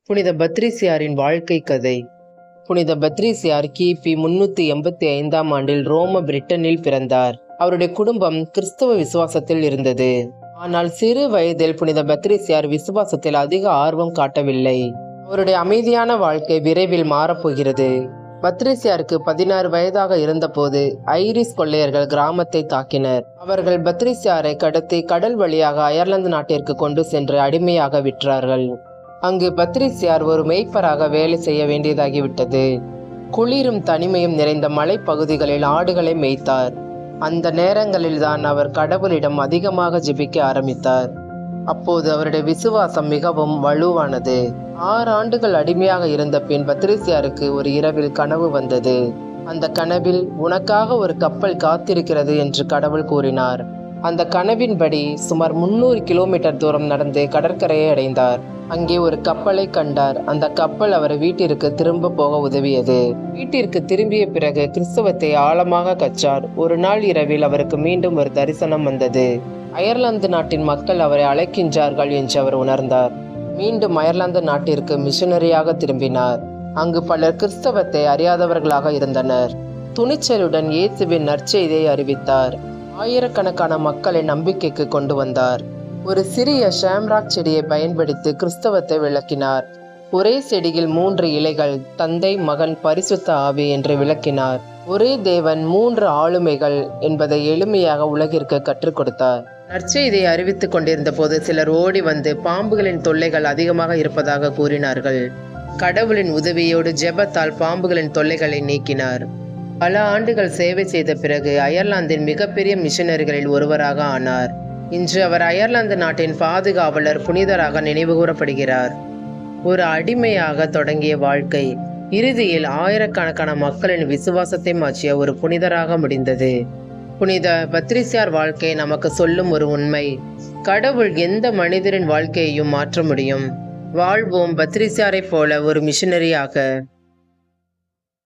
புனித பத்ரிசியாரின் வாழ்க்கை கதை. புனித பத்ரிசியார் கிபி 385 ஆண்டில் ரோம பிரிட்டனில் பிறந்தார். அவருடைய குடும்பம் கிறிஸ்தவ விசுவாசத்தில் இருந்தது. ஆனால் சிறு வயதில் புனித பத்ரிசியார் விசுவாசத்தில் அதிக ஆர்வம் காட்டவில்லை. அவருடைய அமைதியான வாழ்க்கை விரைவில் மாறப்போகிறது. பத்ரிசியாருக்கு 16 வயதாக இருந்தபோது ஐரிஷ் கொள்ளையர்கள் கிராமத்தை தாக்கினர். அவர்கள் பத்ரிசியாரை கடத்தி கடல் வழியாக அயர்லாந்து நாட்டிற்கு கொண்டு சென்று அடிமையாக விற்றார்கள். அங்கு பத்ரிசியார் ஒரு மேய்ப்பராக வேலை செய்ய வேண்டியதாகிவிட்டது. குளிரும் தனிமையும் நிறைந்த மலைப்பகுதிகளில் ஆடுகளை மேய்த்தார். அந்த நேரங்களில் தான் அவர் கடவுளிடம் அதிகமாக ஜெபிக்க ஆரம்பித்தார். அப்போது அவருடைய விசுவாசம் மிகவும் வலுவானது. 6 ஆண்டுகள் அடிமையாக இருந்த பின் பத்ரிசியாருக்கு ஒரு இரவில் கனவு வந்தது. அந்த கனவில் உனக்காக ஒரு கப்பல் காத்திருக்கிறது என்று கடவுள் கூறினார். அந்த கனவின்படி சுமார் 300 கிலோமீட்டர் தூரம் நடந்து கடற்கரையை அடைந்தார். அங்கே ஒரு கப்பலை கண்டார். அந்த கப்பல் அவரை வீட்டிற்கு திரும்ப போக உதவியது. வீட்டிற்கு திரும்பிய பிறகு கிறிஸ்தவத்தை ஆழமாக கற்றார். ஒரு நாள் இரவில் அவருக்கு மீண்டும் ஒரு தரிசனம் வந்தது. அயர்லாந்து நாட்டின் மக்கள் அவரை அழைக்கின்றார்கள் என்று அவர் உணர்ந்தார். மீண்டும் அயர்லாந்து நாட்டிற்கு மிஷனரியாக திரும்பினார். அங்கு பலர் கிறிஸ்தவத்தை அறியாதவர்களாக இருந்தனர். துணிச்சலுடன் இயேசுவின் நற்செய்தியை அறிவித்தார். ஆயிரக்கணக்கான மக்களை நம்பிக்கைக்கு கொண்டு வந்தார். ஒரு சிறிய ஷாம்ராக் செடியை பயன்படுத்தி கிறிஸ்தவத்தை விளக்கினார். ஒரே செடியில் 3 இலைகள், தந்தை, மகன், பரிசுத்த ஆவி என்று விளக்கினார். ஒரே தேவன், 3 ஆளுமைகள் என்பதை எளிமையாக உலகிற்கு கற்றுக் கொடுத்தார். நற்செய்தியை அறிவித்துக் கொண்டிருந்த போது சிலர் ஓடி வந்து பாம்புகளின் தொல்லைகள் அதிகமாக இருப்பதாக கூறினார்கள். கடவுளின் உதவியோடு ஜெபத்தால் பாம்புகளின் தொல்லைகளை நீக்கினார். பல ஆண்டுகள் சேவை செய்த பிறகு அயர்லாந்தின் மிகப்பெரிய மிஷனரிகளில் ஒருவராக ஆனார். இன்று அவர் அயர்லாந்து நாட்டின் பாதுகாவலர், புனிதராக நினைவுகூரப்படுகிறார். ஒரு அடிமையாக தொடங்கிய வாழ்க்கை இறுதியில் ஆயிரக்கணக்கான மக்களின் விசுவாசத்தை மாற்றிய ஒரு புனிதராக முடிந்தது. புனித பத்ரிசியார் வாழ்க்கை நமக்கு சொல்லும் ஒரு உண்மை: கடவுள் எந்த மனிதரின் வாழ்க்கையையும் மாற்ற முடியும். வாழ்வோம் பத்ரிசியாரை போல ஒரு மிஷனரியாக.